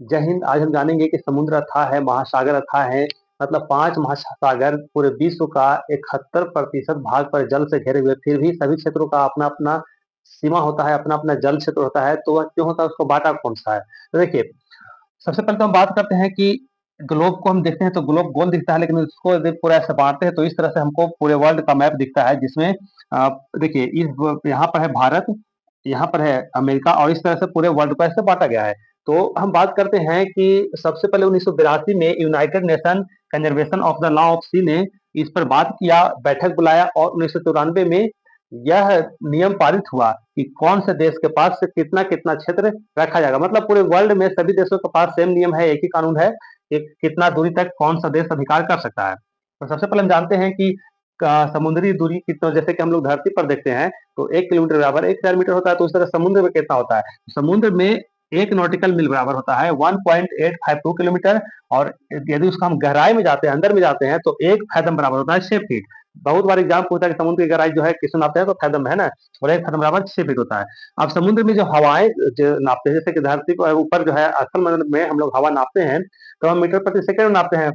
जय हिंद। आज हम जानेंगे कि समुद्र अथाह है, महासागर अथाह है। मतलब 5 महासागर पूरे विश्व का 71% भाग पर जल से घिरे हुए, फिर भी सभी क्षेत्रों का अपना-अपना सीमा होता है, अपना-अपना जल क्षेत्र होता है, तो वह क्यों होता है, उसको बाँटा कौन-सा है? तो देखिए, सबसे पहले तो हम बात करते हैं कि ग्लोब को हम देखते हैं तो ग्लोब गोल दिखता है, लेकिन उसको यदि पूरा ऐसे बाँटते हैं तो इस तरह से हमको पूरे वर्ल्ड का मैप दिखता है, जिसमें देखिए इस ब यहाँ पर है भारत, यहाँ पर है अमेरिका और इस तरह से पूरे वर्ल्ड को ऐसे बाँटा गया है। तो हम बात करते हैं कि सबसे पहले 1982 में United Nation conservation of the law of the sea इस पर बात किया, बैठक बुलाया और 1994 में यह नियम पारित हुआ कि कौन से देश के पास से कितना-कितना क्षेत्र रखा जाएगा। मतलब पूरे वर्ल्ड में सभी देशों के पास सेम नियम है, एक ही कानून है कि कितना दूरी तक कौन-सा देश अधिकार कर सकता है। तो सबसे पहले हम जानते हैं कि समुद्री दूरी कितना, जैसे कि हम लोग धरती पर देखते हैं, तो 1 किलोमीटर बराबर 1,000 मीटर होता है, तो उस तरह समुद्र में कितना होता है? समुद्र में 1 नॉटिकल मील बराबर होता है 1.852 किलोमीटर और यदि उसका हम गहराई में जाते हैं, अंदर में जाते हैं, तो 1 फैथम बराबर होता है 6 फीट। बहुत बार एग्ज़ाम पूछा कि समुद्र की गहराई जो है किससे नापते हैं, तो फैथम में, है ना? और 1 फैथम बराबर 6 फीट होता है। अब समुद्र में जो हवाएँ जो नापते हैं, जैसे कि धरती पर ऊपर जो है स्थल मंडल में हम लोग हवा नापते हैं, तो हम मीटर प्रति सेकंड में नापते हैं।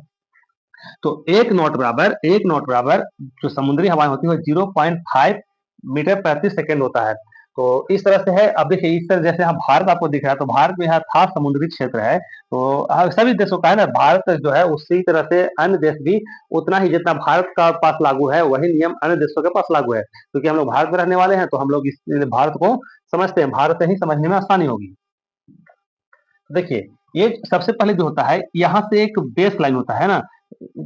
तो 1 नॉट बराबर जो समुद्री हवाएँ होती है, वो 0.5 मीटर प्रति सेकंड होता है। तो इस तरह से है। अब देखिए इस तरह जैसे यहाँ भारत आपको दिख रहा है, तो भारत में यहाँ था समुद्री क्षेत्र है, तो सभी देशों का है ना, भारत जो है उसी तरह से अन्य देश भी उतना ही जितना भारत का पास लागू है, वही नियम अन्य देशों के पास लागू है। क्योंकि हम लोग भारत में रहने वाले हैं, तो हम लोग इस भारत को समझते हैं, भारत से ही समझने में आसानी होगी। देखिए, ये सबसे पहले जो होता है, यहाँ से एक बेस लाइन होता है ना,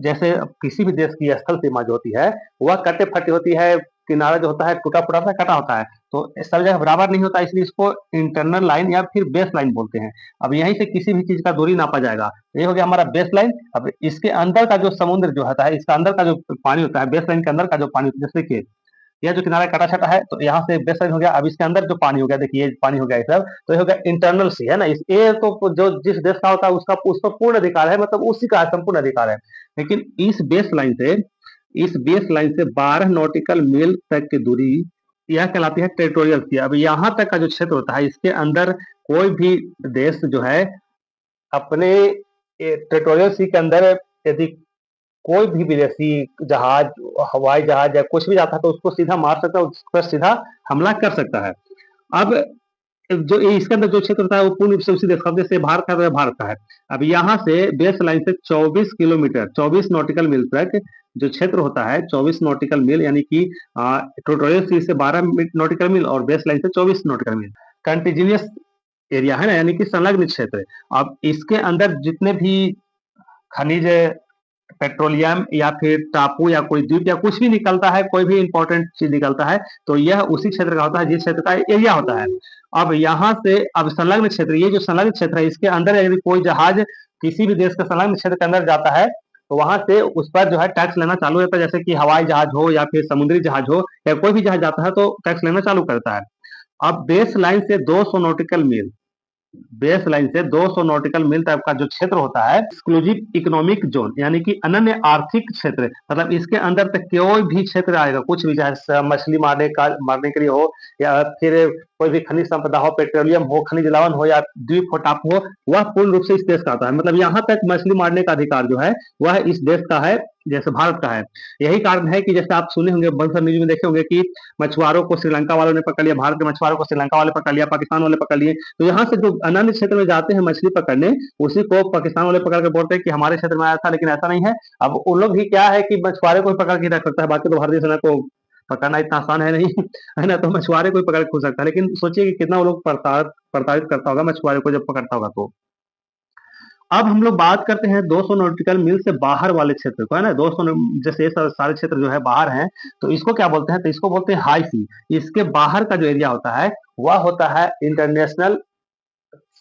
जैसे किसी भी देश की स्थल सीमा जो होती है, वह कटे-फटे होती है, किनारा जो होता है टूटा-फूटा सा कटा होता है, तो सब जगह बराबर नहीं होता, इसलिए इसको इंटरनल लाइन या फिर बेस लाइन बोलते हैं। अब यहीं से किसी भी चीज़ का दूरी नापा जाएगा, ये हो गया हमारा बेस लाइन। अब इसके अंदर का जो समुद्र जो होता है, इसका अंदर का जो पानी होता है, बेस लाइन के अंदर का जो पानी होता है, जैसे देखिए यह जो किनारा कटा-छटा है, तो यहाँ से बेस लाइन हो गया। अब इसके अंदर जो पानी हो गया, देखिए ये पानी हो गया ये सब, तो ये हो गया इंटरनल सी, है ना? इस ये तो जो जिस देश का होता है उसका उस पर पूर्ण अधिकार है, मतलब उसी का संपूर्ण अधिकार है। लेकिन इस बेस लाइन से 12 नॉटिकल मील तक की दूरी, यह कहलाती है टेरिटोरियल सी। अब यहाँ तक का जो क्षेत्र होता है, इसके अंदर कोई भी देश जो है अपने टेरिटोरियल सी के अंदर यदि कोई भी विदेशी जहाज, हवाई जहाज या कुछ भी जाता है, तो उसको सीधा मार सकता है, उस पर सीधा हमला कर सकता है। अब जो ये इसके अंदर जो क्षेत्र होता है, वो पूर्ण रूप से उसी देश का, जैसे भारत का, तो भारत का है। अब यहाँ से बेस लाइन से 24 किलोमीटर, 24 नॉटिकल मील तक जो क्षेत्र होता है, 24 नॉटिकल मील, यानी कि टोटोरियल सी से 12 नॉटिकल मील और बेस लाइन से 24 नॉटिकल मील कंटिन्यूअस एरिया है ना, यानी कि संलग्न क्षेत्र। अब इसके अंदर जितने भी खनिज, पेट्रोलियम या फिर टापू या कोई द्वीप या कुछ भी निकलता है, कोई भी इंपॉर्टेंट चीज निकलता है, तो यह उसी क्षेत्र का होता है जिस क्षेत्र का एरिया होता है। अब यहाँ से अब संलग्न क्षेत्र, ये जो संलग्न क्षेत्र है, इसके अंदर यदि कोई जहाज किसी भी देश के संलग्न क्षेत्र के अंदर जाता है, तो वहां से उस पर जो है टैक्स लेना चालू होता है। जैसे कि हवाई जहाज हो या फिर समुद्री जहाज हो या कोई भी जहाज जाता है, तो टैक्स लेना चालू करता है। अब बेस लाइन से 200 नॉटिकल मील, बेस लाइन से 200 नॉटिकल मील तक का जो क्षेत्र होता है, एक्सक्लूसिव इकोनॉमिक जोन, यानी कि अनन्य आर्थिक क्षेत्र, मतलब इसके अंदर तक कोई भी क्षेत्र आएगा, कुछ भी, चाहे मछली मारने के लिए हो या फिर कोई भी खनिज संपदा हो, पेट्रोलियम हो, खनिज लवण हो या द्वीप हो, टापू हो, वह पूर्ण रूप से इस देश का आता है। मतलब यहाँ तक मछली मारने का अधिकार जो है, वह इस देश का है, जैसे भारत का है। यही कारण है कि जैसे आप सुने होंगे, बंसर न्यूज में देखे होंगे कि मछुआरों को श्रीलंका वालों ने पकड़ लिया, भारत के मछुआरों को श्रीलंका वाले पकड़ लिया, पाकिस्तान वाले पकड़ लिए। तो यहाँ से जो अनन्य क्षेत्र में जाते हैं मछली पकड़ने, उसी को पाकिस्तान वाले पकड़ के बोलते हैं कि हमारे क्षेत्र में आया था, लेकिन ऐसा नहीं है। अब उन लोग भी क्या है कि मछुआरे को पकड़ के रख सकता है, बाकी तो भारतीय सेना को पकड़ना इतना आसान है नहीं है ना, तो मछुआरे को पकड़ के खो सकता है। लेकिन सोचिए कि कितना वो लोग प्रताड़ित करता होगा मछुआरे को जब पकड़ता होगा। तो अब हम लोग बात करते हैं 200 नॉटिकल मील से बाहर वाले क्षेत्र को, है ना। 200 जैसे ये सारे क्षेत्र जो है बाहर हैं, तो इसको क्या बोलते हैं, तो इसको बोलते हैं हाई सी। इसके बाहर का जो एरिया होता है, वह होता है इंटरनेशनल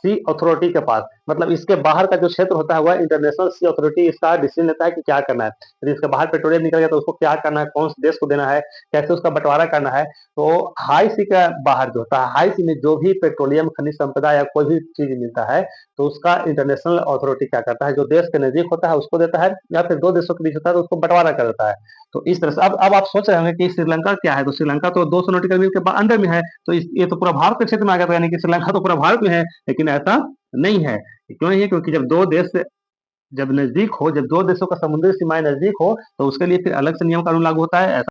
सी अथॉरिटी के पास। मतलब इसके बाहर का जो क्षेत्र होता है, वह इंटरनेशनल सी अथॉरिटी इसका डिसीजन लेता है कि क्या करना है। यदि इसके बाहर पेट्रोलियम निकल गया, तो उसको क्या करना है, कौन से देश को देना है, कैसे उसका बंटवारा करना है। तो हाई सी का बाहर जो होता है, हाई सी में जो भी पेट्रोलियम, खनिज संपदा या कोई भी चीज मिलता है, तो उसका इंटरनेशनल अथॉरिटी क्या करता है, जो देश के नजदीक होता है उसको देता है, या फिर दो देशों के बीच होता है तो उसको बंटवारा कर देता है। तो इस तरह से अब आप सोच रहे होंगे कि श्रीलंका क्या है, तो श्रीलंका तो 200 नॉटिकल मील के अंदर में है, तो ये तो पूरा भारत के क्षेत्र में आ गया था, यानी कि श्रीलंका तो पूरा भारत में है। लेकिन ऐसा नहीं है। क्यों नहीं है? क्योंकि जब नजदीक हो, जब दो देशों का समुद्री सीमाएं नजदीक हो, तो उसके लिए फिर अलग से नियम कानून लागू होता है।